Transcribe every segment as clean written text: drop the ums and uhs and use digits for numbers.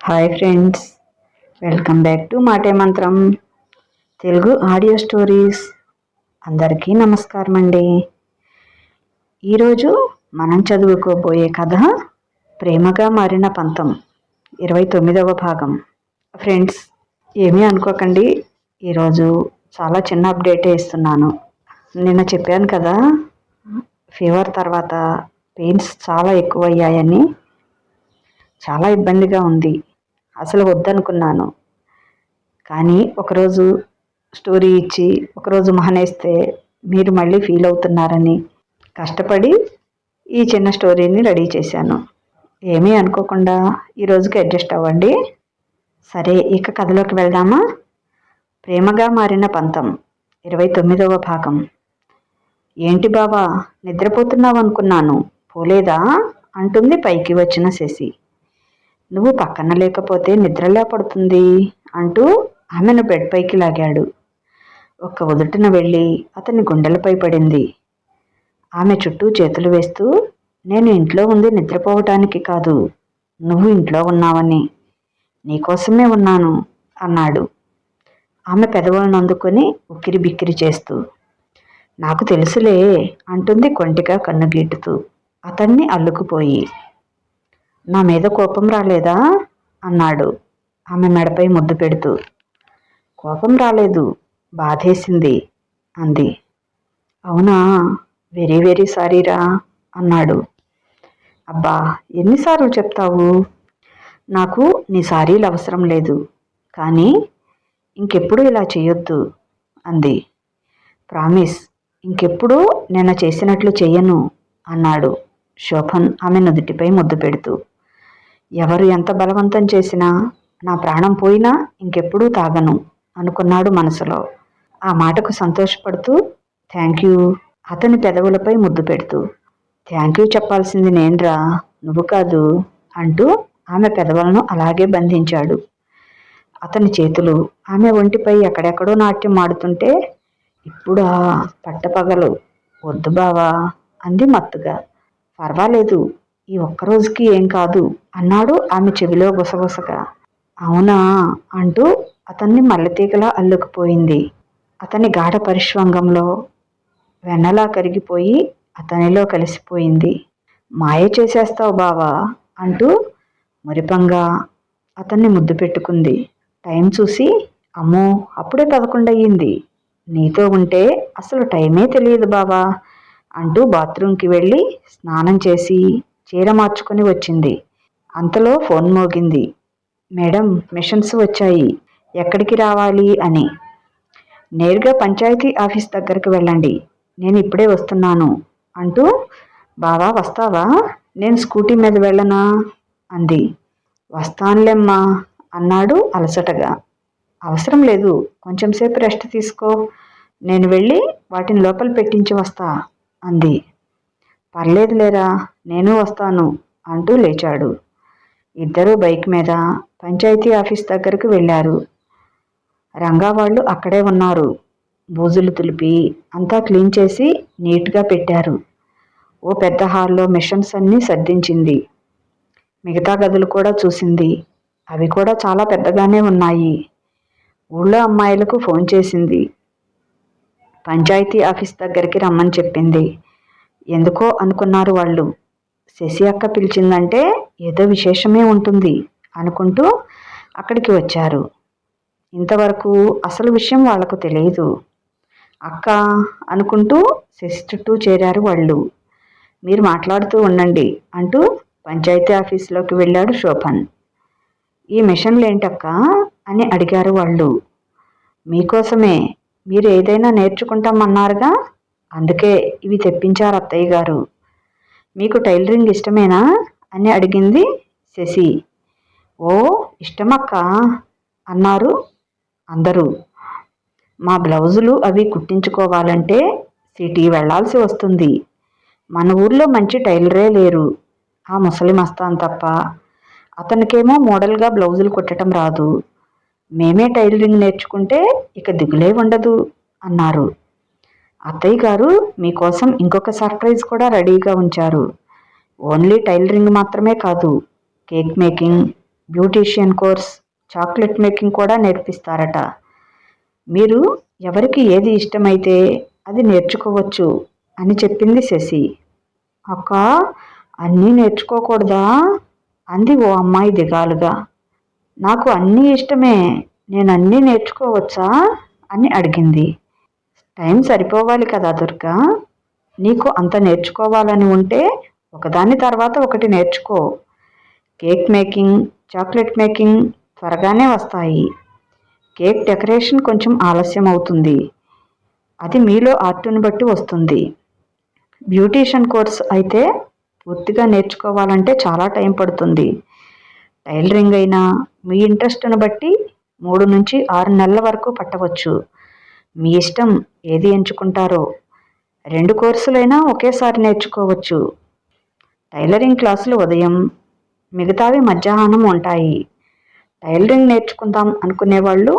Hi friends, welcome back to మాటే మంత్రం Telugu audio stories. అందరికీ నమస్కారం అండి. ఈరోజు మనం చదువుకోబోయే కథ ప్రేమగా మారిన పంతం 29వ భాగం. ఫ్రెండ్స్, ఏమీ అనుకోకండి, ఈరోజు చాలా చిన్న అప్డేటే ఇస్తున్నాను. నిన్న చెప్పాను కదా, ఫీవర్ తర్వాత పెయిన్స్ చాలా ఎక్కువయ్యాయని. చాలా ఇబ్బందిగా ఉంది. అసలు వద్దనుకున్నాను, కానీ ఒకరోజు స్టోరీ ఇచ్చి ఒకరోజు మానేస్తే మీరు మళ్ళీ ఫీల్ అవుతున్నారని కష్టపడి ఈ చిన్న స్టోరీని రెడీ చేశాను. ఏమీ అనుకోకుండా ఈరోజుకి అడ్జస్ట్ అవ్వండి. సరే, ఇక కథలోకి వెళ్దామా? ప్రేమగా మారిన పంతం 29వ భాగం. ఏంటి బావా, నిద్రపోతున్నావు అనుకున్నాను, పోలేదా అంటుంది పైకి వచ్చిన శశి. నువ్వు పక్కన లేకపోతే నిద్రలే పడుతుంది అంటూ ఆమెను బెడ్ పైకి లాగాడు. ఒక్క ఉదుటిన వెళ్ళి అతని గుండెలపై పడింది. ఆమె చుట్టూ చేతులు వేస్తూ, నేను ఇంట్లో ఉంది నిద్రపోవటానికి కాదు, నువ్వు ఇంట్లో ఉన్నావని, నీకోసమే ఉన్నాను అన్నాడు. ఆమె పెదవులను అందుకొని ఉక్కిరి బిక్కిరి చేస్తూ. నాకు తెలుసులే అంటుంది కొంటిగా కన్నుగీటుతూ అతన్ని అల్లుకుపోయి. నా మీద కోపం రాలేదా అన్నాడు ఆమె మెడపై ముద్దు పెడుతూ. కోపం రాలేదు, బాధేసింది అంది. అవునా, వెరీ వెరీ సారీరా అన్నాడు. అబ్బా, ఎన్నిసార్లు చెప్తావు? నాకు నీ సారీలు అవసరం లేదు, కానీ ఇంకెప్పుడు ఇలా చేయొద్దు అంది. ప్రామిస్, ఇంకెప్పుడు నేను చేసినట్లు చెయ్యను అన్నాడు శోభన్ ఆమె నుదుటిపై ముద్దు పెడుతూ. ఎవరు ఎంత బలవంతం చేసినా, నా ప్రాణం పోయినా ఇంకెప్పుడూ తాగను అనుకున్నాడు మనసులో. ఆ మాటకు సంతోషపడుతూ థ్యాంక్ యూ అతని పెదవులపై ముద్దు పెడుతూ. థ్యాంక్ యూ చెప్పాల్సింది నేనురా, నువ్వు కాదు అంటూ ఆమె పెదవులను అలాగే బంధించాడు. అతని చేతులు ఆమె ఒంటిపై ఎక్కడెక్కడో నాట్యం ఆడుతుంటే, ఇప్పుడా పట్టపగలు, వద్దు బావా అంది మత్తుగా. పర్వాలేదు, ఈ ఒక్కరోజుకి ఏం కాదు అన్నాడు ఆమె చెవిలో గుసగుసగా. అవునా అంటూ అతన్ని మల్లెతీగలా అల్లుకుపోయింది. అతని గాఢ పరిశ్వంగంలో వెన్నలా కరిగిపోయి అతనిలో కలిసిపోయింది. మాయ చేసేస్తావు బావా అంటూ మురిపంగా అతన్ని ముద్దు పెట్టుకుంది. టైం చూసి, అమ్మో అప్పుడే 11 అయ్యింది, నీతో ఉంటే అసలు టైమే తెలియదు బావా అంటూ బాత్రూంకి వెళ్ళి స్నానం చేసి చీర మార్చుకొని వచ్చింది. అంతలో ఫోన్ మోగింది. మేడం, మిషన్స్ వచ్చాయి, ఎక్కడికి రావాలి అని. నేరుగా పంచాయతీ ఆఫీస్ దగ్గరికి వెళ్ళండి, నేను ఇప్పుడే వస్తున్నాను అంటూ. బావా వస్తావా, నేను స్కూటీ మీద వెళ్ళనా అంది. వస్తానులేమ్మా అన్నాడు అలసటగా. అవసరం లేదు, కొంచెం సేపు రెస్ట్ తీసుకో, నేను వెళ్ళి వాటిని లోపల పెట్టించి వస్తా అంది. పర్లేదులేరా, నేను వస్తాను అంటూ లేచాడు. ఇద్దరూ బైక్ మీద పంచాయతీ ఆఫీస్ దగ్గరకు వెళ్ళారు. రంగా వాళ్ళు అక్కడే ఉన్నారు. బూజులు తులిపి అంతా క్లీన్ చేసి నీట్గా పెట్టారు. ఓ పెద్ద హాల్లో మిషన్స్ అన్నీ సర్దించింది. మిగతా గదులు కూడా చూసింది. అవి కూడా చాలా పెద్దగానే ఉన్నాయి. ఊళ్ళో అమ్మాయిలకు ఫోన్ చేసింది. పంచాయతీ ఆఫీస్ దగ్గరికి రమ్మని చెప్పింది. ఎందుకో అనుకున్నారు వాళ్ళు. శశి అక్క పిలిచిందంటే ఏదో విశేషమే ఉంటుంది అనుకుంటూ అక్కడికి వచ్చారు. ఇంతవరకు అసలు విషయం వాళ్లకు తెలియదు. అక్క అనుకుంటూ శశి చుట్టూ చేరారు వాళ్ళు. మీరు మాట్లాడుతూ ఉండండి అంటూ పంచాయతీ ఆఫీసులోకి వెళ్ళాడు శోభన్. ఈ మిషన్లు ఏంటక్క అని అడిగారు వాళ్ళు. మీకోసమే, మీరు ఏదైనా నేర్చుకుంటామన్నారుగా, అందుకే ఇవి తెప్పించారు అత్తయ్య గారు. మీకు టైలరింగ్ ఇష్టమేనా అని అడిగింది శశి. ఓ ఇష్టమక్క అన్నారు అందరూ. మా బ్లౌజులు అవి కుట్టించుకోవాలంటే సిటీ వెళ్లాల్సి వస్తుంది. మన ఊర్లో మంచి టైలరే లేరు, ఆ ముసలి మస్తాన్ తప్ప. అతనికేమో మోడల్గా బ్లౌజులు కుట్టడం రాదు. మేమే టైలరింగ్ నేర్చుకుంటే ఇక దిగులే ఉండదు అన్నారు. అత్తయ్య గారు మీకోసం ఇంకొక సర్ప్రైజ్ కూడా రెడీగా ఉంచారు. ఓన్లీ టైలరింగ్ మాత్రమే కాదు, cake making, beautician course, chocolate making కూడా నేర్పిస్తారట. మీరు ఎవరికి ఏది ఇష్టమైతే అది నేర్చుకోవచ్చు అని చెప్పింది శశి. అక్క, అన్నీ నేర్చుకోకూడదా అంది ఓ అమ్మాయి దిగాలుగా. నాకు అన్నీ ఇష్టమే, నేను అన్నీ నేర్చుకోవచ్చా అని అడిగింది. టైం సరిపోవాలి కదా దుర్గా, నీకు అంత నేర్చుకోవాలని ఉంటే ఒకదాని తర్వాత ఒకటి నేర్చుకో. కేక్ మేకింగ్, చాక్లెట్ మేకింగ్ త్వరగానే వస్తాయి. కేక్ డెకరేషన్ కొంచెం ఆలస్యం అవుతుంది, అది మీలో ఆర్టుని బట్టి వస్తుంది. బ్యూటీషియన్ కోర్స్ అయితే పూర్తిగా నేర్చుకోవాలంటే చాలా టైం పడుతుంది. టైలరింగ్ అయినా మీ ఇంట్రెస్ట్ను బట్టి 3 నుంచి 6 నెలల వరకు పట్టవచ్చు. మీ ఇష్టం ఏది ఎంచుకుంటారో. 2 కోర్సులైనా ఒకేసారి నేర్చుకోవచ్చు. టైలరింగ్ క్లాసులు ఉదయం, మిగతావి మధ్యాహ్నం ఉంటాయి. టైలరింగ్ నేర్చుకుందాం అనుకునేవాళ్ళు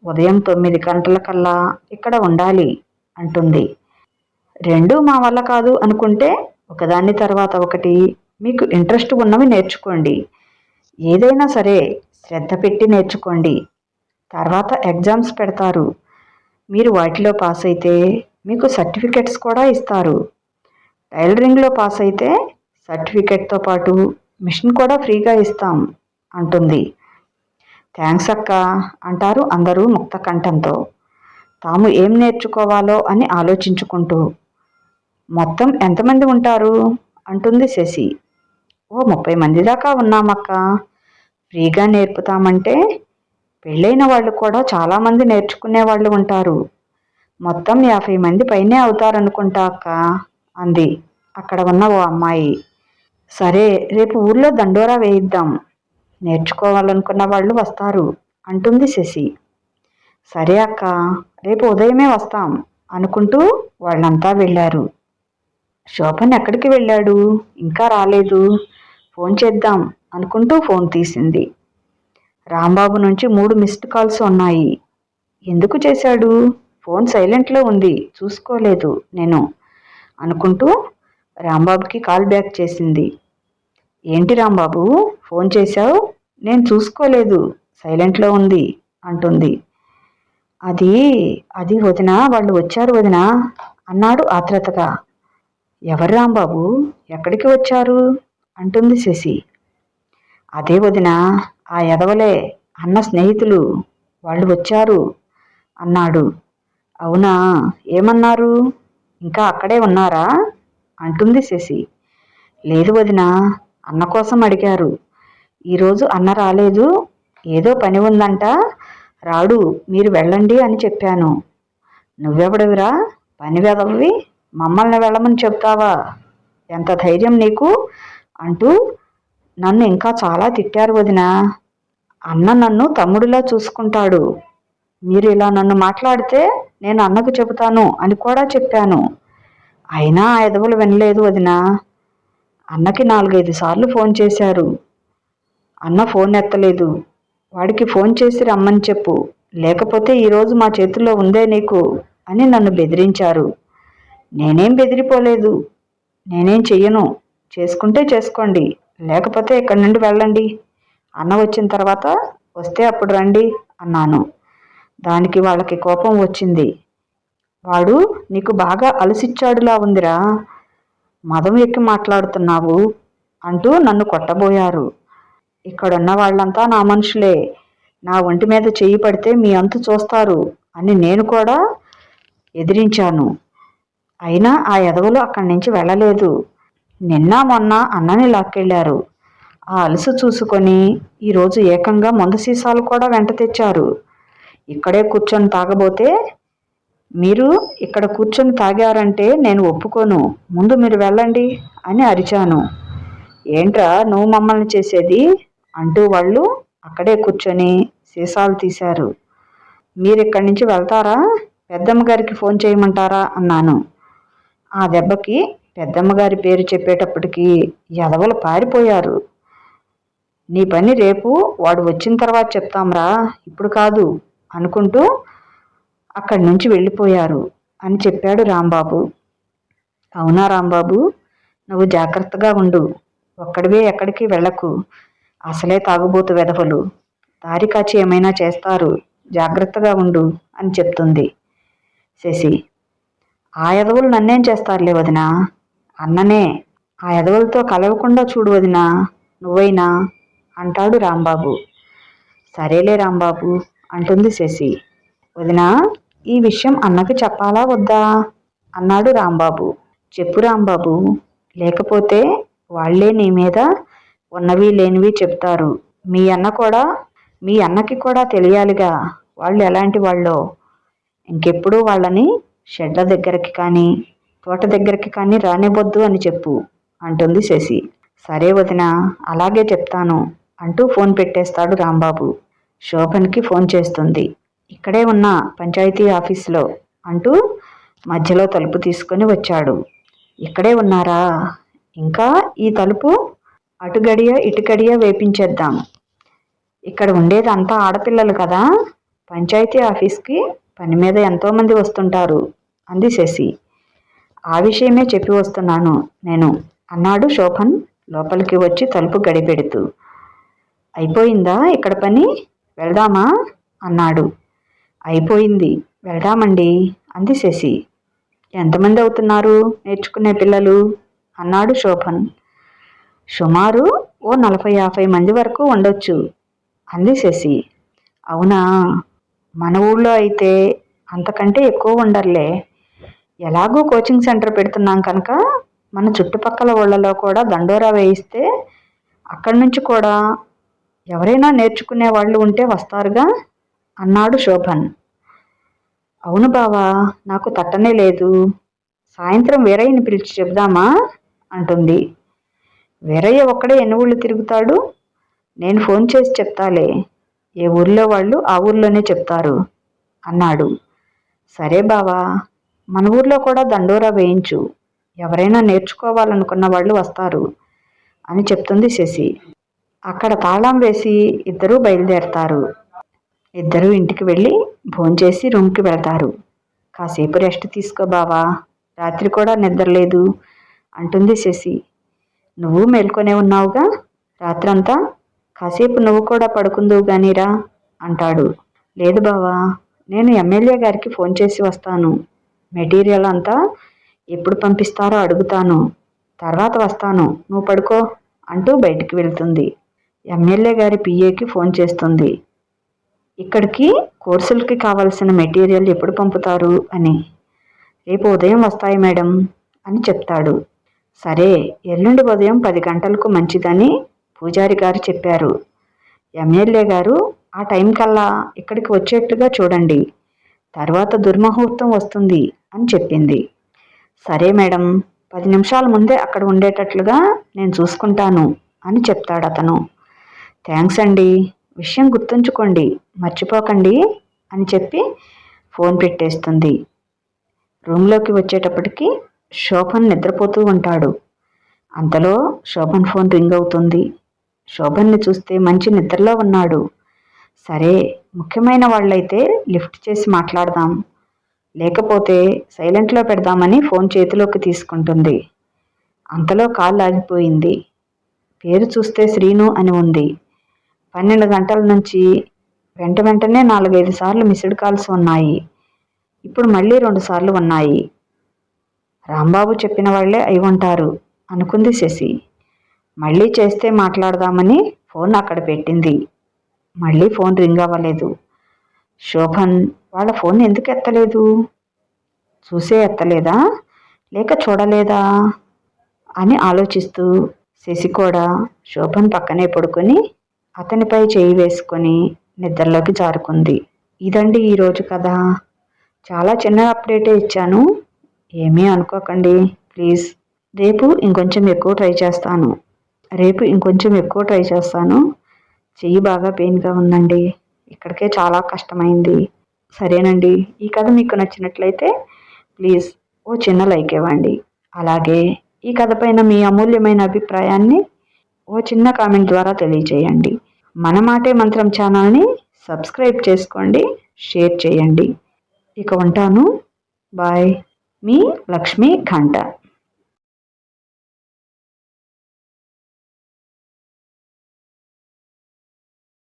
ఉదయం 9 గంటలకల్లా ఇక్కడ ఉండాలి అంటుంది. 2 మా వల్ల కాదు అనుకుంటే ఒకదాని తర్వాత ఒకటి మీకు ఇంట్రెస్ట్ ఉన్నవి నేర్చుకోండి. ఏదైనా సరే శ్రద్ధ పెట్టి నేర్చుకోండి. తర్వాత ఎగ్జామ్స్ పెడతారు. మీరు వాటిలో పాస్ అయితే మీకు సర్టిఫికెట్స్ కూడా ఇస్తారు. టైలరింగ్లో పాస్ అయితే సర్టిఫికెట్తో పాటు మిషన్ కూడా ఫ్రీగా ఇస్తాం అంటుంది. థ్యాంక్స్ అక్క అంటారు అందరూ ముక్త కంఠంతో, తాము ఏం నేర్చుకోవాలో అని ఆలోచించుకుంటూ. మొత్తం ఎంతమంది ఉంటారు అంటుంది శశి. ఓ 30 మంది దాకా ఉన్నామక్క. ఫ్రీగా నేర్పుతామంటే పెళ్ళైన వాళ్ళు కూడా చాలామంది నేర్చుకునే వాళ్ళు ఉంటారు. మొత్తం 50 మంది పైనే అవుతారనుకుంటా అక్క అంది అక్కడ ఉన్న ఓ అమ్మాయి. సరే, రేపు ఊర్లో దండోరా వేయిద్దాం, నేర్చుకోవాలనుకున్న వాళ్ళు వస్తారు అంటుంది శశి. సరే అక్క, రేపు ఉదయమే వస్తాం అనుకుంటూ వాళ్ళంతా వెళ్ళారు. శోభన్ ఎక్కడికి వెళ్ళాడు, ఇంకా రాలేదు, ఫోన్ చేద్దాం అనుకుంటూ ఫోన్ తీసింది. రాంబాబు నుంచి 3 మిస్డ్ కాల్స్ ఉన్నాయి. ఎందుకు చేశాడు, ఫోన్ సైలెంట్లో ఉంది, చూసుకోలేదు నేను అనుకుంటూ రాంబాబుకి కాల్ బ్యాక్ చేసింది. ఏంటి రాంబాబు ఫోన్ చేశావు, నేను చూసుకోలేదు, సైలెంట్లో ఉంది అంటుంది. అది అది వదిన, వాళ్ళు వచ్చారు వదిన అన్నాడు ఆత్రతగా. ఎవరు రాంబాబు, ఎక్కడికి వచ్చారు అంటుంది శశి. అదే వదిన, ఆ ఎదవలే అన్న స్నేహితులు, వాళ్ళు వచ్చారు అన్నాడు. అవునా, ఏమన్నారు, ఇంకా అక్కడే ఉన్నారా అంటుంది శశి. లేదు వదిన, అన్న కోసం అడిగారు. ఈరోజు అన్న రాలేదు, ఏదో పని ఉందంట, రాడు, మీరు వెళ్ళండి అని చెప్పాను. నువ్వెవడవిరా, పని వెదవి, మమ్మల్ని వెళ్ళమని చెప్తావా, ఎంత ధైర్యం నీకు అంటూ నన్ను ఇంకా చాలా తిట్టారు వదిన. అన్న నన్ను తమ్ముడిలా చూసుకుంటాడు, మీరు ఇలా నన్ను మాట్లాడితే నేను అన్నకు చెబుతాను అని కూడా చెప్పాను. అయినా ఆ ఎదవులు వినలేదు వదిన. అన్నకి 4-5 సార్లు ఫోన్ చేశారు, అన్న ఫోన్ ఎత్తలేదు. వాడికి ఫోన్ చేసి రమ్మని చెప్పు, లేకపోతే ఈరోజు మా చేతుల్లో ఉందే నీకు అని నన్ను బెదిరించారు. నేనేం బెదిరిపోలేదు, నేనేం చెయ్యను, చేసుకుంటే చేసుకోండి, లేకపోతే ఇక్కడి నుండి వెళ్ళండి, అన్న వచ్చిన తర్వాత వస్తే అప్పుడు రండి అన్నాను. దానికి వాళ్ళకి కోపం వచ్చింది. వాడు నీకు బాగా అలసిచ్చాడులా ఉందిరా, మదం ఎక్కి మాట్లాడుతున్నావు అంటూ నన్ను కొట్టబోయారు. ఇక్కడున్న వాళ్ళంతా నా మనుషులే, నా ఒంటి మీద చెయ్యి పడితే మీ అంతు చూస్తారు అని నేను కూడా ఎదిరించాను. అయినా ఆ ఎదవలు అక్కడి నుంచి వెళ్ళలేదు. నిన్న మొన్న అన్నని లాక్కెళ్ళారు. ఆ అలసు చూసుకొని ఈరోజు ఏకంగా మందు సీసాలు కూడా వెంట తెచ్చారు. ఇక్కడే కూర్చొని తాగబోతే, మీరు ఇక్కడ కూర్చొని తాగారంటే నేను ఒప్పుకోను, ముందు మీరు వెళ్ళండి అని అరిచాను. ఏంట్రా నువ్వు మమ్మల్ని చేసేది అంటూ వాళ్ళు అక్కడే కూర్చొని సీసాలు తీశారు. మీరు ఇక్కడి నుంచి వెళ్తారా, పెద్దమ్మ గారికి ఫోన్ చేయమంటారా అన్నాను. ఆ దెబ్బకి పెద్దమ్మ గారి పేరు చెప్పేటప్పటికి ఎదవలు పారిపోయారు. నీ పని రేపు వాడు వచ్చిన తర్వాత చెప్తాంరా, ఇప్పుడు కాదు అనుకుంటూ అక్కడి నుంచి వెళ్ళిపోయారు అని చెప్పాడు రాంబాబు. అవునా రాంబాబు, నువ్వు జాగ్రత్తగా ఉండు, ఒక్కడివే ఎక్కడికి వెళ్ళకు, అసలే తాగుబోతు వెధవలు, దారి కాచి ఏమైనా చేస్తారు, జాగ్రత్తగా ఉండు అని చెప్తుంది శశి. ఆ ఎదవలు నన్నేం చేస్తారులే వదినా, అన్ననే, ఆ ఎదవలతో కలవకుండా చూడు వదినా నువ్వైనా అంటాడు రాంబాబు. సరేలే రాంబాబు అంటుంది శశి. వదినా, ఈ విషయం అన్నకి చెప్పాలా వద్దా అన్నాడు రాంబాబు. చెప్పు రాంబాబు, లేకపోతే వాళ్లే నీ మీద ఉన్నవి లేనివి చెప్తారు. మీ అన్నకి కూడా తెలియాలిగా వాళ్ళు ఎలాంటి వాళ్ళో. ఇంకెప్పుడు వాళ్ళని షెడ్ల దగ్గరికి కానీ తోట దగ్గరికి కానీ రానివ్వద్దు అని చెప్పు అంటుంది శశి. సరే వదిన, అలాగే చెప్తాను అంటూ ఫోన్ పెట్టేస్తాడు రాంబాబు. శోభన్కి ఫోన్ చేస్తుంది. ఇక్కడే ఉన్న పంచాయతీ ఆఫీసులో అంటూ మధ్యలో తలుపు తీసుకొని వచ్చాడు. ఇక్కడే ఉన్నారా? ఇంకా ఈ తలుపు అటు గడియ ఇటు గడియ వేపించేద్దాం. ఇక్కడ ఉండేది అంతా ఆడపిల్లలు కదా, పంచాయతీ ఆఫీస్కి పని మీద ఎంతోమంది వస్తుంటారు అంది శశి. ఆ విషయమే చెప్పి వస్తున్నాను నేను అన్నాడు శోభన్ లోపలికి వచ్చి తలుపు గడిపెడుతూ. అయిపోయిందా ఇక్కడ పని, వెళ్దామా అన్నాడు. అయిపోయింది, వెళ్దామండి అంది శశి. ఎంతమంది అవుతున్నారు నేర్చుకునే పిల్లలు అన్నాడు శోభన్. సుమారు ఓ 40-50 మంది వరకు ఉండొచ్చు అంది శశి. అవునా, మన ఊళ్ళో అయితే అంతకంటే ఎక్కువ ఉండర్లే. ఎలాగూ కోచింగ్ సెంటర్ పెడుతున్నాం కనుక మన చుట్టుపక్కల ఊళ్ళలో కూడా దండోరా వేయిస్తే అక్కడి నుంచి కూడా ఎవరైనా నేర్చుకునే వాళ్ళు ఉంటే వస్తారుగా అన్నాడు శోభన్. అవును బావా, నాకు తట్టనే లేదు. సాయంత్రం వీరయ్యని పిలిచి చెబుదామా అంటుంది. వీరయ్య ఒక్కడే ఎన్ని ఊళ్ళు తిరుగుతాడు, నేను ఫోన్ చేసి చెప్తాలే. ఏ ఊర్లో వాళ్ళు ఆ ఊర్లోనే చెప్తారు అన్నాడు. సరే బావా, మన ఊర్లో కూడా దండోరా వేయించు, ఎవరైనా నేర్చుకోవాలనుకున్న వాళ్ళు వస్తారు అని చెప్తుంది శశి. అక్కడ తాళం వేసి ఇద్దరూ బయలుదేరతారు. ఇద్దరూ ఇంటికి వెళ్ళి భోంచేసి రూమ్కి వెళ్తారు. కాసేపు రెస్ట్ తీసుకో బావా, రాత్రి కూడా నిద్రలేదు అంటుంది శశి. నువ్వు మేల్కొనే ఉన్నావుగా రాత్రంతా, కాసేపు నువ్వు కూడా పడుకుందువు గానీరా అంటాడు. లేదు బావా, నేను ఎమ్మెల్యే గారికి ఫోన్ చేసి వస్తాను. మెటీరియల్ అంతా ఎప్పుడు పంపిస్తారో అడుగుతాను, తర్వాత వస్తాను, నువ్వు పడుకో అంటూ బయటికి వెళ్తుంది. ఎమ్మెల్యే గారి పిఏకి ఫోన్ చేస్తుంది. ఇక్కడికి కోర్సులకి కావలసిన మెటీరియల్ ఎప్పుడు పంపుతారు అని. రేపు ఉదయం వస్తాయి మేడం అని చెప్తాడు. సరే, ఎల్లుండి ఉదయం 10 గంటలకు మంచిదని పూజారి గారు చెప్పారు. ఎమ్మెల్యే గారు ఆ టైం కల్లా ఇక్కడికి వచ్చేట్టుగా చూడండి, తర్వాత దుర్ముహూర్తం వస్తుంది అని చెప్పింది. సరే మేడం, 10 నిమిషాల ముందే అక్కడ ఉండేటట్లుగా నేను చూసుకుంటాను అని చెప్తాడు అతను. థ్యాంక్స్ అండి, విషయం గుర్తుంచుకోండి, మర్చిపోకండి అని చెప్పి ఫోన్ పెట్టేస్తుంది. రూమ్లోకి వచ్చేటప్పటికి శోభన్ నిద్రపోతూ ఉంటాడు. అంతలో శోభన్ ఫోన్ రింగ్ అవుతుంది. శోభన్ని చూస్తే మంచి నిద్రలో ఉన్నాడు. సరే, ముఖ్యమైన వాళ్ళైతే లిఫ్ట్ చేసి మాట్లాడదాం, లేకపోతే సైలెంట్లో పెడదామని ఫోన్ చేతిలోకి తీసుకుంటుంది. అంతలో కాల్ ఆగిపోయింది. పేరు చూస్తే శ్రీను అని ఉంది. 12 గంటల నుంచి వెంటనే 4-5 సార్లు మిస్డ్ కాల్స్ ఉన్నాయి. ఇప్పుడు మళ్ళీ 2 సార్లు ఉన్నాయి. రాంబాబు చెప్పిన వాళ్లే అయి ఉంటారు అనుకుంది శశి. మళ్ళీ చేస్తే మాట్లాడదామని ఫోన్ అక్కడ పెట్టింది. మళ్ళీ ఫోన్ రింగ్ అవ్వలేదు. శోభన్ వాళ్ళ ఫోన్ ఎందుకు ఎత్తలేదు? చూసే ఎత్తలేదా, లేక చూడలేదా అని ఆలోచిస్తూ శశి కూడా శోభన్ పక్కనే పడుకొని అతనిపై చేయి వేసుకొని నిద్రలోకి జారుకుంది. ఇదండి ఈరోజు కథ. చాలా చిన్న అప్డేటే ఇచ్చాను, ఏమీ అనుకోకండి ప్లీజ్. రేపు ఇంకొంచెం ఎక్కువ ట్రై చేస్తాను. చెయ్యి బాగా పెయిన్గా ఉందండి, ఇక్కడికే చాలా కష్టమైంది. సరేనండి, ఈ కథ మీకు నచ్చినట్లయితే ప్లీజ్ ఓ చిన్న లైక్ ఇవ్వండి. అలాగే ఈ కథ పైన మీ అమూల్యమైన అభిప్రాయాన్ని ఓ చిన్న కామెంట్ ద్వారా తెలియచేయండి. మన మాటే మంత్రం ఛానల్ని సబ్స్క్రైబ్ చేసుకోండి, షేర్ చేయండి. ఇక ఉంటాను, బాయ్. మీ లక్ష్మీ ఘంట.